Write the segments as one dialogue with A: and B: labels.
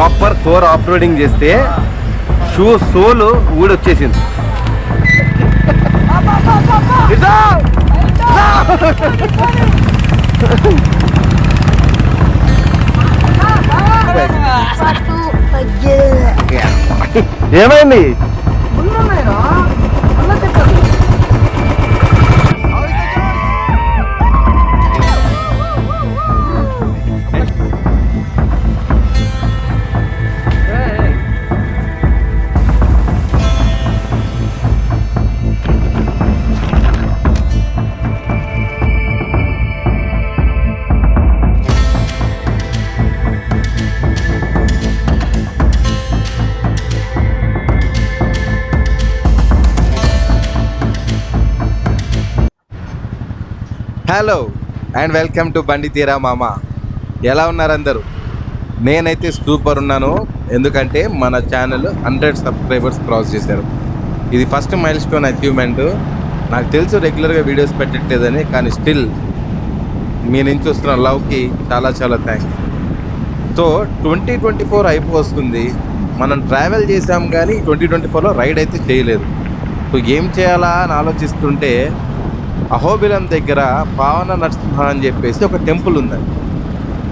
A: Proper 4 off roading చేస్తే shoe సోలు ఊడొచ్చేసింది. ఏమైంది? హలో అండ్ వెల్కమ్ టు బండి తీరా మామ. ఎలా ఉన్నారు అందరూ? నేనైతే సూపర్ ఉన్నాను. ఎందుకంటే మన ఛానల్ 100 సబ్స్క్రైబర్స్ క్రాస్ చేశారు. ఇది ఫస్ట్ మైల్ స్టోన్ అచీవ్మెంట్. నాకు తెలుసు రెగ్యులర్గా వీడియోస్ పెట్టట్లేదని, కానీ స్టిల్ మీ నుంచి వస్తున్న లవ్కి చాలా చాలా థ్యాంక్స్. సో 2024 అయిపోతుంది. మనం ట్రావెల్ చేసాం కానీ 2024లో రైడ్ అయితే చేయలేదు. సో ఏం చేయాలా అని ఆలోచిస్తుంటే అహోబిలం దగ్గర పావన నరసింహ అని చెప్పేసి ఒక టెంపుల్ ఉందండి.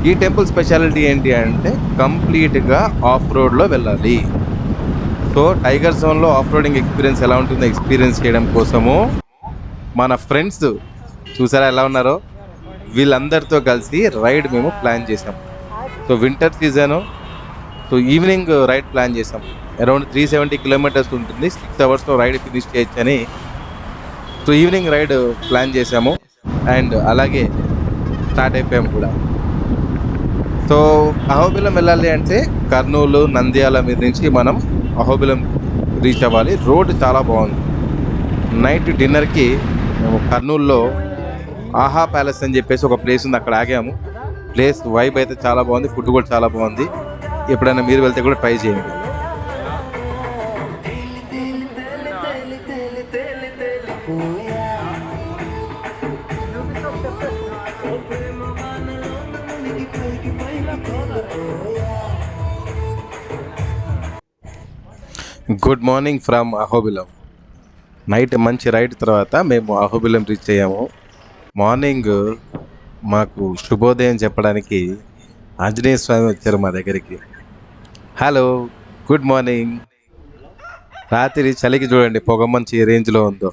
A: ఈ టెంపుల్ స్పెషాలిటీ ఏంటి అంటే కంప్లీట్గా ఆఫ్ రోడ్లో వెళ్ళాలి. సో టైగర్ జోన్లో ఆఫ్ రోడింగ్ ఎక్స్పీరియన్స్ ఎలా ఉంటుందో ఎక్స్పీరియన్స్ చేయడం కోసము మన ఫ్రెండ్స్ చూసారా ఎలా ఉన్నారో, వీళ్ళందరితో కలిసి రైడ్ మేము ప్లాన్ చేసాం. So winter season, so evening ride plan చేసాం. అరౌండ్ 370 కిలోమీటర్స్ ఉంటుంది. 6 అవర్స్లో రైడ్ ఫినిష్ చేయొచ్చని సో ఈవినింగ్ రైడ్ ప్లాన్ చేసాము. అండ్ అలాగే స్టార్ట్ అయిపోయాము కూడా. సో అహోబిలం వెళ్ళాలి అంటే కర్నూలు, నంద్యాల మీద నుంచి మనం అహోబిలం రీచ్ అవ్వాలి. రోడ్ చాలా బాగుంది. నైట్ డిన్నర్కి మేము కర్నూలులో ఆహా ప్యాలెస్ అని చెప్పేసి ఒక ప్లేస్ ఉంది, అక్కడ ఆగాము. ప్లేస్ వైబ్ అయితే చాలా బాగుంది, ఫుడ్ కూడా చాలా బాగుంది. ఎప్పుడైనా మీరు వెళ్తే కూడా ట్రై చేయండి. Good morning from Ahobilam. Night మంచి రైడ్ తర్వాత మేము అహోబిలం రీచ్ అయ్యాము. మార్నింగ్ మాకు శుభోదయం చెప్పడానికి ఆంజనేయ స్వామి వచ్చారు మా దగ్గరికి. Hello, good morning. రాత్రి చలికి చూడండి పొగమంచి ఏ రేంజ్లో ఉందో,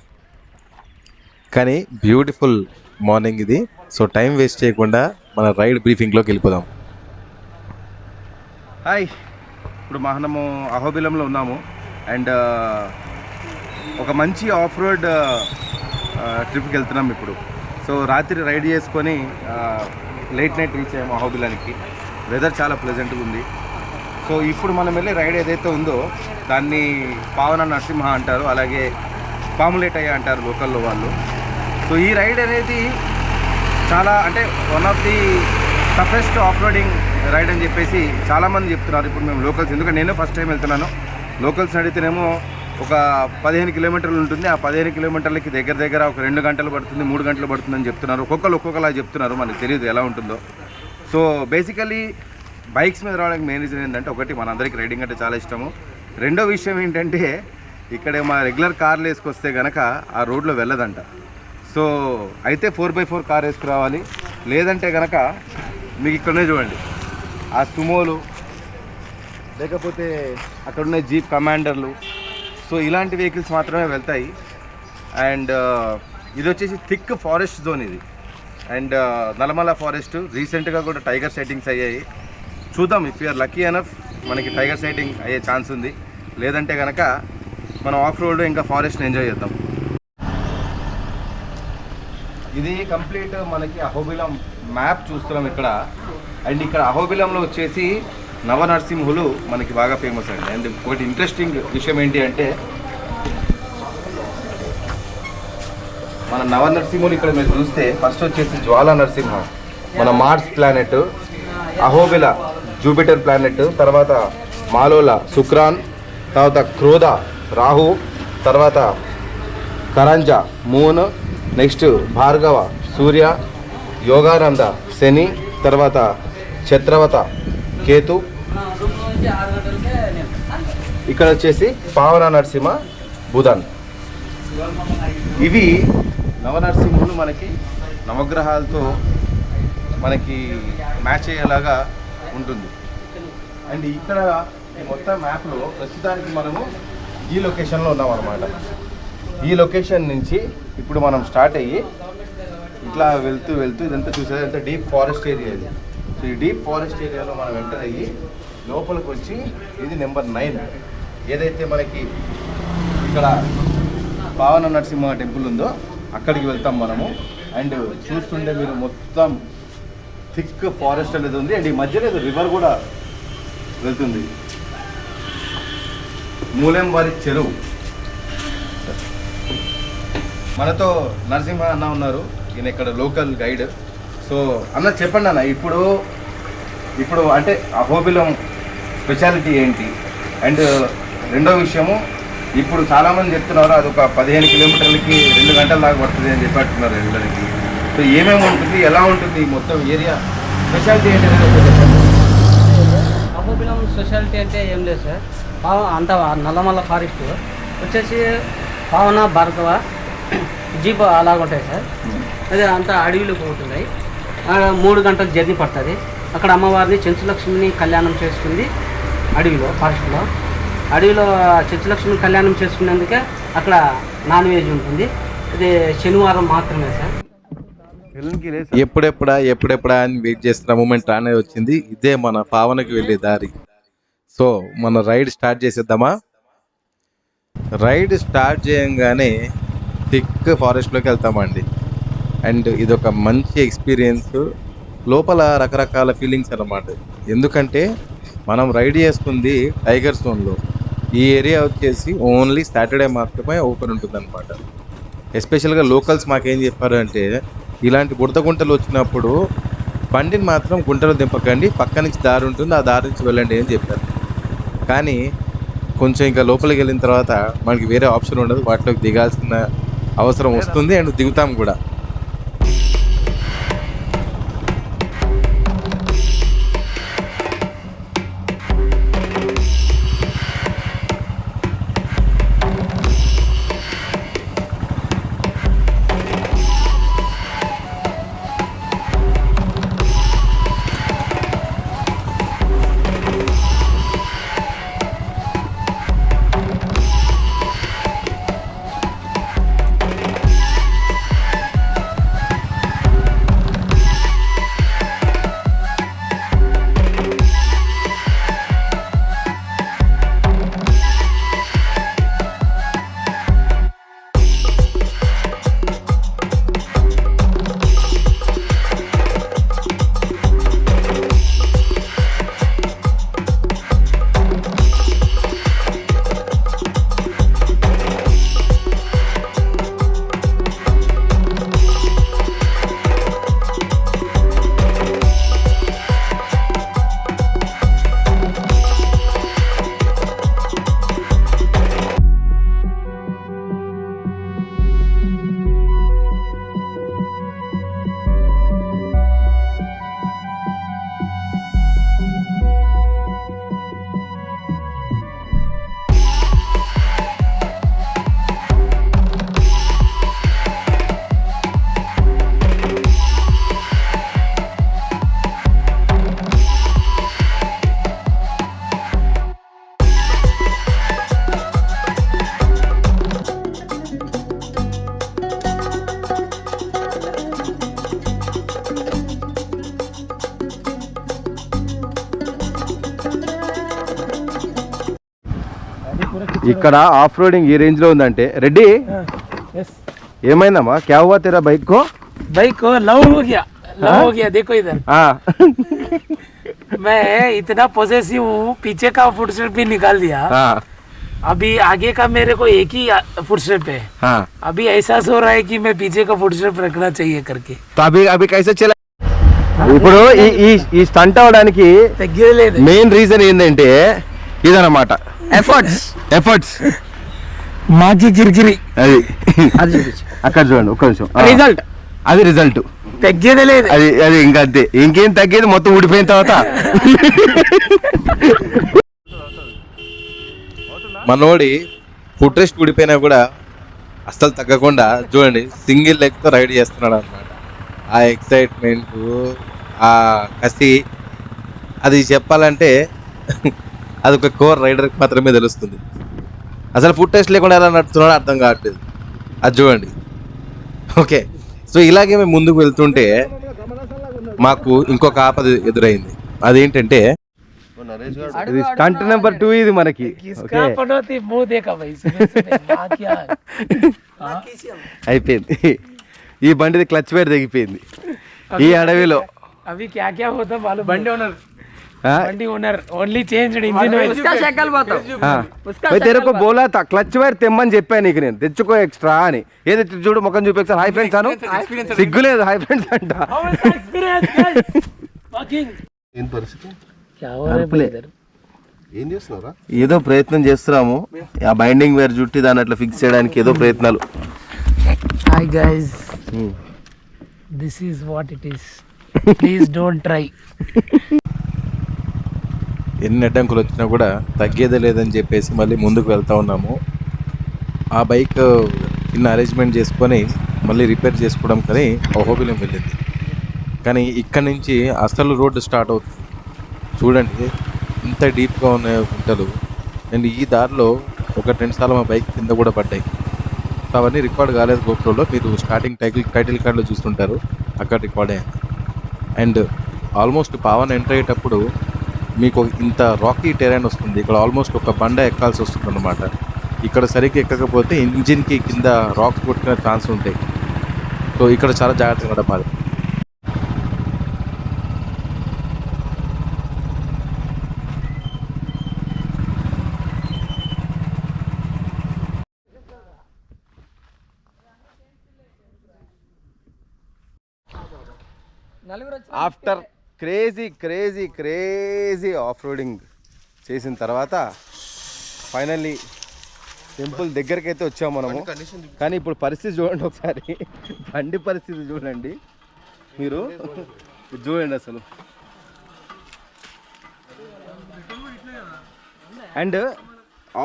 A: కానీ బ్యూటిఫుల్ మార్నింగ్ ఇది. సో టైం వేస్ట్ చేయకుండా మన రైడ్ బ్రీఫింగ్లోకి వెళ్ళిపోదాం. హాయ్, ఇప్పుడు మనము అహోబిలంలో ఉన్నాము. అండ్ ఒక మంచి ఆఫ్ రోడ్ ట్రిప్కి వెళ్తున్నాం ఇప్పుడు. సో రాత్రి రైడ్ చేసుకొని లేట్ నైట్ రీచ్ అయ్యాము అహోబిలానికి. వెదర్ చాలా ప్లెజెంట్గా ఉంది. సో ఇప్పుడు మనం వెళ్ళే రైడ్ ఏదైతే ఉందో దాన్ని పావన నరసింహ అంటారు, అలాగే పాములేటయ్య అంటారు లోకల్లో వాళ్ళు. సో ఈ రైడ్ అనేది చాలా అంటే one of the toughest off roading ride అని చెప్పేసి చాలామంది చెప్తున్నారు. ఇప్పుడు మేము లోకల్స్, ఎందుకంటే నేను ఫస్ట్ టైం వెళ్తున్నాను. లోకల్స్ అడిగితేనేమో ఒక 15 కిలోమీటర్లు ఉంటుంది. ఆ 15 కిలోమీటర్లకి దగ్గర దగ్గర ఒక 2 గంటలు పడుతుంది, 3 గంటలు పడుతుందని చెప్తున్నారు. ఒక్కొక్కలా చెప్తున్నారు, మనకు తెలియదు ఎలా ఉంటుందో. సో బేసికలీ బైక్స్ మీద రావడానికి మెయిన్ రీజన్ ఏంటంటే, ఒకటి మనందరికీ రైడింగ్ అంటే చాలా ఇష్టము. రెండో విషయం ఏంటంటే ఇక్కడ మా రెగ్యులర్ కార్లు వేసుకొస్తే కనుక ఆ రోడ్లో వెళ్ళదంట. సో అయితే 4x4 కార్ వేసుకురావాలి, లేదంటే కనుక మీకు ఇక్కడనే చూడండి ఆ సుమోలు, లేకపోతే అక్కడున్న జీప్ కమాండర్లు. సో ఇలాంటి వెహికల్స్ మాత్రమే వెళ్తాయి. అండ్ ఇది వచ్చేసి థిక్ ఫారెస్ట్ జోన్ ఇది. అండ్ నల్లమల ఫారెస్ట్ రీసెంట్గా కూడా టైగర్ సైటింగ్స్ అయ్యాయి. చూద్దాం, ఇఫ్ యూఆర్ లక్కీ ఎనఫ్ మనకి టైగర్ సైటింగ్ అయ్యే ఛాన్స్ ఉంది. లేదంటే కనుక మనం ఆఫ్ రోడ్ ఇంకా ఫారెస్ట్ని ఎంజాయ్ చేద్దాం. ఇది కంప్లీట్ మనకి అహోబిలం మ్యాప్ చూస్తున్నాం ఇక్కడ. అండ్ ఇక్కడ అహోబిలంలో వచ్చేసి నవనరసింహులు మనకి బాగా ఫేమస్ అండి. అండ్ ఒకటి ఇంట్రెస్టింగ్ విషయం ఏంటి అంటే, మన నవనరసింహులు ఇక్కడ మీరు చూస్తే ఫస్ట్ వచ్చేసి జ్వాలా నరసింహ మన Mars planet, Ahobila Jupiter planet, తర్వాత మాలోల శుక్రాన్, తర్వాత క్రోధ రాహు, తర్వాత కరంజ మూన్, నెక్స్ట్ భార్గవ సూర్య, యోగానంద శని, తర్వాత ఛత్రవత కేతు,
B: నుంచి 6 గంటలకే నింపుతాం.
A: ఇక్కడ వచ్చేసి పావన నరసింహ భూదాన్. ఇవి నవనరసింహులు మనకి నవగ్రహాలతో మనకి మ్యాచ్ అయ్యేలాగా ఉంటుంది. అండ్ ఇక్కడ ఈ మొత్తం మ్యాప్లో ప్రస్తుతానికి మనము ఈ లొకేషన్లో ఉన్నాం అన్నమాట. ఈ లొకేషన్ నుంచి ఇప్పుడు మనం స్టార్ట్ అయ్యి ఇట్లా వెళ్తూ ఇదంతా చూసేది అంతా డీప్ ఫారెస్ట్ ఏరియా ఇది. సో ఈ డీప్ ఫారెస్ట్ ఏరియాలో మనం ఎంటర్ అయ్యి లోపలికి వచ్చి ఇది నెంబర్ 9 ఏదైతే మనకి ఇక్కడ పావన నరసింహ టెంపుల్ ఉందో అక్కడికి వెళ్తాం మనము. అండ్ చూస్తుంటే మీరు మొత్తం థిక్ ఫారెస్ట్ అనేది ఉంది. అండ్ ఈ మధ్యలో ఏదో రివర్ కూడా వెళ్తుంది, మూలెంవారి చెరువు. మనతో నరసింహ అన్న ఉన్నారు, ఈయన ఇక్కడ లోకల్ గైడ్. సో అన్న చెప్పండి అన్న, ఇప్పుడు అంటే అహోబిలం స్పెషాలిటీ ఏంటి? అండ్ రెండో విషయము, ఇప్పుడు చాలామంది చెప్తున్నారు అది ఒక 15 కిలోమీటర్లకి 2 గంటల దాకా పడుతుంది అని చెప్పట్టున్నారు వెళ్ళడానికి. సో ఏమేమి ఉంటుంది, ఎలా ఉంటుంది మొత్తం ఏరియా స్పెషాలిటీ ఏంటి అనేది చెప్పండి.
B: అహోబిలం స్పెషాలిటీ అంటే ఏం లేదు సార్, అంత నల్లమల్ల ఫారెస్ట్ వచ్చేసి పావన భార్గవ జీప్ అలాగ ఉంటాయి సార్. అదే అంతా అడవిలోకి ఉంటున్నాయి. 3 గంటల జర్నీ పడుతుంది. అక్కడ అమ్మవారిని చెంచులక్ష్మిని కళ్యాణం చేసుకుంది అడవిలో, ఫారెస్ట్లో. అడవిలో చెంచులక్ష్మిని కళ్యాణం చేసుకునేందుకే అక్కడ నాన్ వెజ్ ఉంటుంది. ఇది శనివారం మాత్రమే సార్.
A: ఎప్పుడెప్పుడా అని వెయిట్ చేస్తున్న మూమెంట్ అనేది వచ్చింది. ఇదే మన పావనకి వెళ్ళే దారి. సో మన రైడ్ స్టార్ట్ చేసేద్దామా? రైడ్ స్టార్ట్ చేయంగానే థిక్ ఫారెస్ట్లోకి వెళ్తామండి. అండ్ ఇదొక మంచి ఎక్స్పీరియన్స్, లోపల రకరకాల ఫీలింగ్స్ అన్నమాట. ఎందుకంటే మనం రైడ్ చేసుకుంది టైగర్ జోన్లో. ఈ ఏరియా వచ్చేసి ఓన్లీ సాటర్డే మాత్రమే ఓపెన్ ఉంటుంది అనమాట. ఎస్పెషల్గా లోకల్స్ మాకేం చెప్పారు అంటే, ఇలాంటి బుడత గుంటలు వచ్చినప్పుడు బండిని మాత్రం గుంటలో దింపకండి, పక్క నుంచి దారి ఉంటుంది, ఆ దారి నుంచి వెళ్ళండి అని చెప్పారు. కానీ కొంచెం ఇంకా లోపలికి వెళ్ళిన తర్వాత మనకి వేరే ఆప్షన్ ఉండదు, వాటిలోకి దిగాల్సిన అవసరం వస్తుంది. అండ్ దిగుతాం కూడా. ఇక్కడ ఆఫ్ రోడింగ్ ఈ రేంజ్ లో ఉందంటే రెడ్డి ఏమైందమ్మా? క్యా హువా తెరా బైక్ కో?
B: बाइक को लव हो गया देखो इधर। मैं इतना पॉसेसिव हूँ, पीछे का फुटस्टेप भी निकाल दिया। अभी आगे का मेरे को एक ही फुटस्टेप है। अभी एहसास हो रहा है कि मैं पीछे का फुटस्टेप रखना चाहिए करके।
A: तो अभी कैसे चला? ఇప్పుడు ఈ స్టంట్ అవడానికి మెయిన్ రీజన్ ఏంటంటే ఇదన్నమాట, ఎఫర్ట్స్
B: మాకి కిరికిరి.
A: అది అక్కడ చూడండి ఒక్క నిమిషం.
B: రిజల్ట్
A: అది రిజల్ట్
B: తగ్గేదే లేదు.
A: అది ఇంకా అంతే, ఇంకేం తగ్గేది మొత్తం ఊడిపోయిన తర్వాత మనోడి ఫుట్ రెస్ట్ ఊడిపోయినా కూడా అస్సలు తగ్గకుండా చూడండి సింగిల్ లెగ్తో రైడ్ చేస్తున్నాడు అనమాట. ఆ ఎక్సైట్మెంట్, ఆ కసి, అది చెప్పాలంటే అది ఒక కోర్ రైడర్కి మాత్రమే తెలుస్తుంది. అసలు ఫుట్ టెస్ట్ లేకుండా ఎలా నడుస్తున్నాడో అర్థం కావట్లేదు. అది చూడండి. ఓకే, సో ఇలాగే మేము ముందుకు వెళ్తుంటే మాకు ఇంకొక ఆపద ఎదురైంది. అదేంటంటే
C: ఇది స్టంట్ నెంబర్ 2 ఇది మనకి. అయిపోయింది. ఈ బండిది క్లచ్ వైర్ తెగిపోయింది ఈ అడవిలో.
D: अभी क्या क्या होता मालूम? बंडी owner only changed engine oil, उसका शक्ल बताओ.
C: तेरे को बोला था క్లచ్ వైర్ తెమ్మని చెప్పాను నీకు నేను, తెచ్చుకో ఎక్స్ట్రా అని. ఏది చూడు ముఖం చూపించాను. హై ఫ్రెండ్స్ అను, సిగ్గులేదు హై ఫ్రెండ్స్ అంట.
E: ఏం పరిస్థితి? ఏం చేస్తున్నారా?
C: ఏదో ప్రయత్నం చేస్తున్నాము. ఆ బైండింగ్ వేర్ చుట్టి దాన్ని అట్లా ఫిక్స్ చేయడానికి ఏదో ప్రయత్నాలు.
D: Hi guys, this is what it is. Please don't try.
A: ఎన్ని అడ్డంకులు వచ్చినా కూడా తగ్గేదే లేదని చెప్పేసి మళ్ళీ ముందుకు వెళ్తూ ఉన్నాము. ఆ బైక్ చిన్న అరేంజ్మెంట్ చేసుకొని మళ్ళీ రిపేర్ చేసుకోవడం కానీ అహోబిలం వెళ్ళింది. కానీ ఇక్కడి నుంచి అసలు రోడ్డు స్టార్ట్ అవుతుంది. చూడండి ఇంత డీప్గా ఉన్నాయి గుంటలు. అండ్ ఈ దారిలో ఒక 2 సార్లు మా బైక్ కింద కూడా పడ్డాయి. సో అవన్నీ రికార్డ్ కాలేదు గోప్రోలో. మీరు స్టార్టింగ్ టైటిల్ కార్డులో చూస్తుంటారు, అక్కడ రికార్డ్ అయ్యింది. అండ్ ఆల్మోస్ట్ పావన్ ఎంటర్ అయ్యేటప్పుడు మీకు ఇంత రాకీ టెరైన్ వస్తుంది. ఇక్కడ ఆల్మోస్ట్ ఒక బండ ఎక్కాల్సి వస్తుంది అన్నమాట. ఇక్కడ సరిగ్గా ఎక్కకపోతే ఇంజిన్కి కింద రాక్స్ కొట్టుకునే ఛాన్స్ ఉంటాయి. సో ఇక్కడ చాలా జాగ్రత్తగా నడపాలి.
C: ఆఫ్టర్ క్రేజీ ఆఫ్ రోడింగ్ చేసిన తర్వాత ఫైనల్లీ టెంపుల్ దగ్గరికి అయితే వచ్చాము మనము. కానీ ఇప్పుడు పరిస్థితి చూడండి ఒకసారి, బండి పరిస్థితి చూడండి మీరు. ఇది చూడండి అసలు. అండ్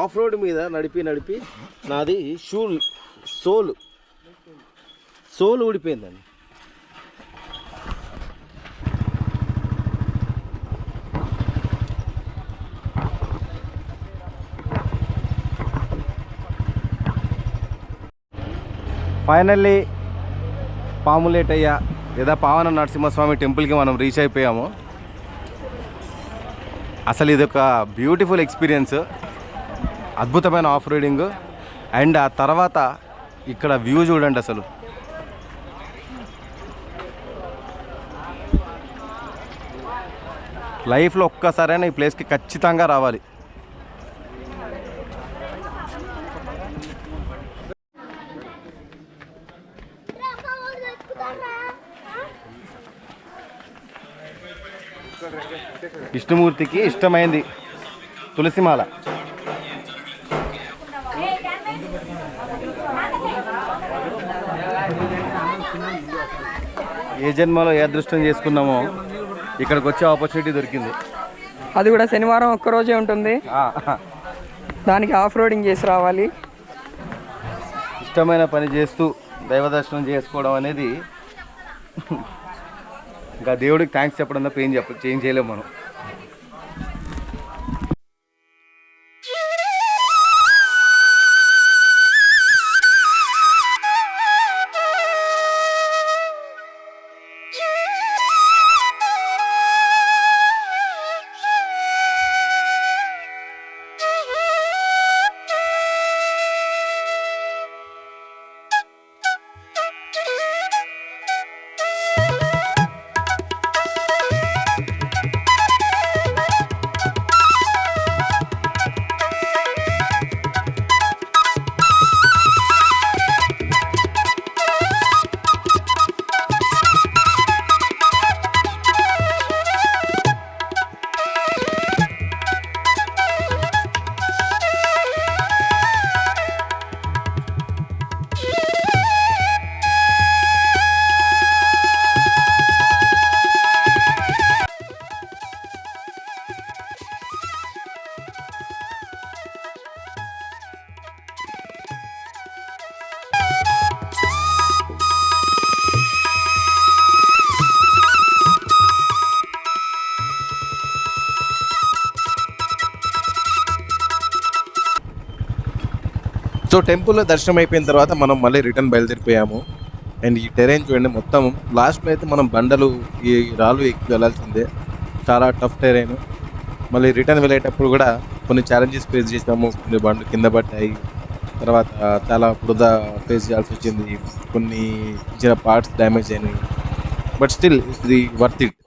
C: ఆఫ్ రోడ్ మీద నడిపి నాది సోల్ ఊడిపోయిందండి. ఫైనల్లీ పాములేటయ్య లేదా పావన నరసింహస్వామి టెంపుల్కి మనం రీచ్ అయిపోయాము. అసలు ఇది ఒక బ్యూటిఫుల్ ఎక్స్పీరియన్స్, అద్భుతమైన ఆఫ్ రోడింగ్. అండ్ ఆ తర్వాత ఇక్కడ వ్యూ చూడండి అసలు. లైఫ్లో ఒక్కసారైనా ఈ ప్లేస్కి ఖచ్చితంగా రావాలి. విష్ణుమూర్తికి ఇష్టమైంది తులసిమాల. ఏ జన్మలో ఏ అదృష్టం చేసుకున్నామో ఇక్కడికి వచ్చే ఆపర్చునిటీ దొరికింది.
F: అది కూడా శనివారం ఒక్కరోజే ఉంటుంది, దానికి ఆఫ్ రోడింగ్ చేసి రావాలి.
C: ఇష్టమైన పని చేస్తూ దైవ దర్శనం చేసుకోవడం అనేది ఇంకా దేవుడికి థ్యాంక్స్ చెప్పడం తప్ప ఏం చేయలేము మనం.
A: సో టెంపుల్లో దర్శనం అయిపోయిన తర్వాత మనం మళ్ళీ రిటర్న్ బయలుదేరిపోయాము. అండ్ ఈ టెరైన్ చూడండి, మొత్తం లాస్ట్లో అయితే మనం బండలు ఈ రాళ్ళు ఎక్కి వెళ్ళాల్సిందే, చాలా టఫ్ టెరైన్. మళ్ళీ రిటర్న్ వెళ్ళేటప్పుడు కూడా కొన్ని ఛాలెంజెస్ ఫేస్ చేసాము, కొన్ని బండ్లు కింద పడ్డాయి, తర్వాత చాలా వృధా ఫేస్ చేయాల్సి వచ్చింది, కొన్ని చిన్న పార్ట్స్ డ్యామేజ్ అయినాయి. బట్ స్టిల్ ఇది వర్త్ ఇట్.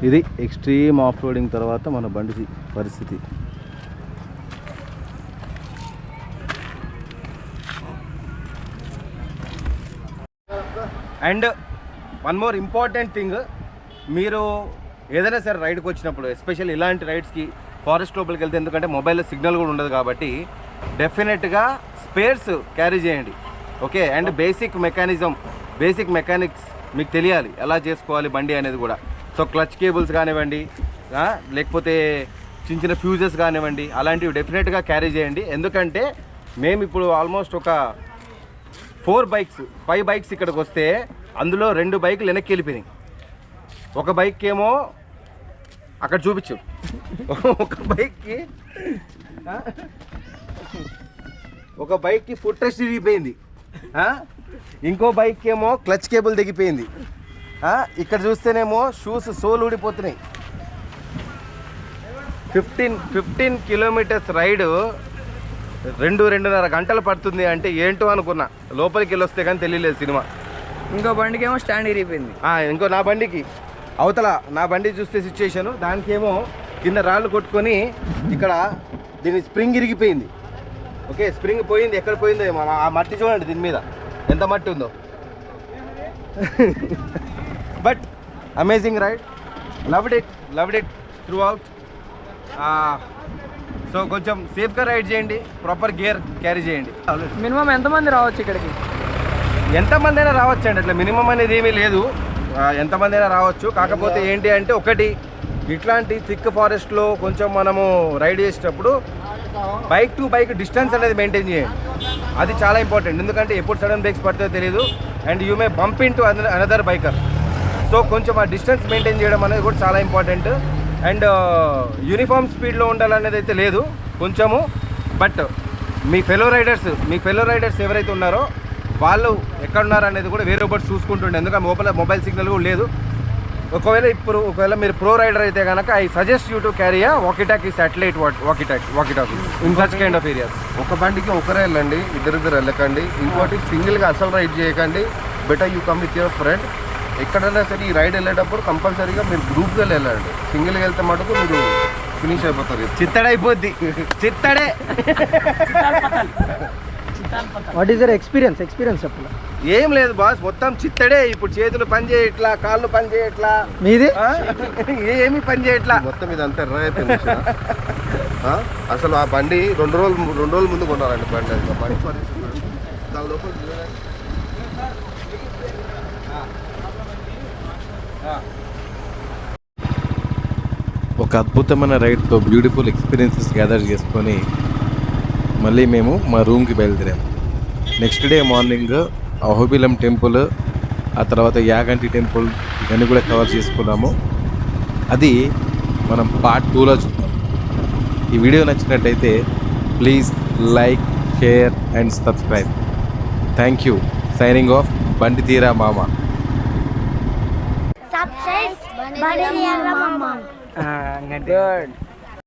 C: ఇది ఎక్స్ట్రీమ్ ఆఫ్ రోడింగ్ తర్వాత మన బండి పరిస్థితి. And one more important thing, మీరు ఏదైనా సరే రైడ్కి వచ్చినప్పుడు, ఎస్పెషల్ ఇలాంటి రైడ్స్కి ఫారెస్ట్ లోపలికి వెళ్తే, ఎందుకంటే మొబైల్లో సిగ్నల్ కూడా ఉండదు కాబట్టి డెఫినెట్గా స్పేర్స్ క్యారీ చేయండి. ఓకే, అండ్ బేసిక్ మెకానిక్స్ మీకు తెలియాలి, ఎలా చేసుకోవాలి బండి అనేది కూడా. సో క్లచ్ కేబుల్స్ కానివ్వండి, లేకపోతే చిన్న చిన్న ఫ్యూజెస్ కానివ్వండి, అలాంటివి డెఫినెట్గా క్యారీ చేయండి. ఎందుకంటే మేము ఇప్పుడు ఆల్మోస్ట్ ఒక 5 బైక్స్ ఇక్కడికి వస్తే అందులో 2 బైకులు వెనక్కి వెళ్ళిపోయినాయి. ఒక బైక్ ఏమో అక్కడ చూపించు, ఒక బైక్కి ఫుట్ రెస్ట్ విరిగిపోయింది, ఇంకో బైక్ ఏమో క్లచ్ కేబుల్ తెగిపోయింది, ఇక్కడ చూస్తేనేమో షూస్ సోల్ ఊడిపోతున్నాయి. 15 కిలోమీటర్స్ రైడ్ 2-2.5 గంటలు పడుతుంది అంటే ఏంటో అనుకున్నా, లోపలికి వెళ్ళి వస్తే కానీ తెలియలేదు సినిమా.
F: ఇంకో బండికి ఏమో స్టాండ్ ఇరిగిపోయింది.
C: ఇంకో నా బండికి అవతల నా బండి చూస్తే సిచ్యుయేషను, దానికేమో కింద రాళ్ళు కొట్టుకొని ఇక్కడ దీని స్ప్రింగ్ ఇరిగిపోయింది. ఓకే, స్ప్రింగ్ పోయింది, ఎక్కడ పోయిందో ఏమో. ఆ మట్టి చూడండి దీని మీద ఎంత మట్టి ఉందో. But amazing ride, loved it throughout. So కొంచెం సేఫ్గా రైడ్ చేయండి, ప్రాపర్ గేర్ క్యారీ చేయండి.
F: మినిమం ఎంతమంది రావచ్చు ఇక్కడికి?
C: ఎంతమంది అయినా రావచ్చు అండి, అట్లా మినిమం అనేది ఏమీ లేదు, ఎంతమంది అయినా రావచ్చు. కాకపోతే ఏంటి అంటే, ఒకటి ఇట్లాంటి థిక్ ఫారెస్ట్లో కొంచెం మనము రైడ్ చేసేటప్పుడు బైక్ టు బైక్ డిస్టెన్స్ అనేది మెయింటైన్ చేయండి, అది చాలా ఇంపార్టెంట్. ఎందుకంటే ఎప్పుడు సడన్ బ్రేక్స్ పడుతుందో తెలియదు, and you may bump in to another biker. So కొంచెం ఆ డిస్టెన్స్ మెయింటైన్ చేయడం అనేది కూడా చాలా ఇంపార్టెంట్. అండ్ యూనిఫామ్ స్పీడ్లో ఉండాలనేది అయితే లేదు కొంచెము, బట్ మీ ఫెలో రైడర్స్ ఎవరైతే ఉన్నారో వాళ్ళు ఎక్కడున్నారు అనేది కూడా వేరే ఒకటి చూసుకుంటుండే, ఎందుకంటే మొబైల్ సిగ్నల్ కూడా లేదు. ఒకవేళ మీరు ప్రో రైడర్ అయితే కనుక I suggest you to carry walkie talkie satellite walkie talkie in such kind of areas.
E: ఒక బండికి ఒకరే వెళ్ళండి, ఇద్దరు వెళ్ళకండి. ఇంకోటి సింగిల్గా అసలు రైడ్ చేయకండి, better you come with your friend. ఎక్కడైనా సరే ఈ రైడ్ వెళ్ళేటప్పుడు కంపల్సరీగా మీరు గ్రూప్గా వెళ్ళండి, సింగిల్గా వెళ్తే మటుకు మీరు ఫినిష్ అయిపోతారు,
C: చిత్తడైపోద్ది, చిత్తడే.
F: వాట్ ఈస్ దర్ ఎక్స్పీరియన్స్ చెప్పాలి.
C: ఏం లేదు బాస్, మొత్తం చిత్తడే. ఇప్పుడు చేతులు పని చేయట్లా, కాళ్ళు పని చేయట్లా,
F: మీది
C: ఏమి పని చేయట్లా,
E: మొత్తం ఇది అంతా ఎర్ర అయిపోయింది. అసలు ఆ బండి 2 రోజుల ముందు కొన్నారండి బండి. అది బండి పరిస్థితి దాని లోపల
A: ఒక అద్భుతమైన రైడ్తో బ్యూటిఫుల్ ఎక్స్పీరియన్సెస్ గ్యాదర్ చేసుకొని మళ్ళీ మేము మా రూమ్కి బయలుదేరాము. Next day morning Ahobilam temple, ఆ తర్వాత యాగంటి టెంపుల్, ఇవన్నీ కూడా కవర్ చేసుకున్నాము. అది మనం పార్ట్ 2లో చూద్దాం. ఈ వీడియో నచ్చినట్టయితే please like, share and subscribe. Thank you. Signing off బండి తీరా మామ.
G: Subscribe Bandiya Mama.
D: గుడ్.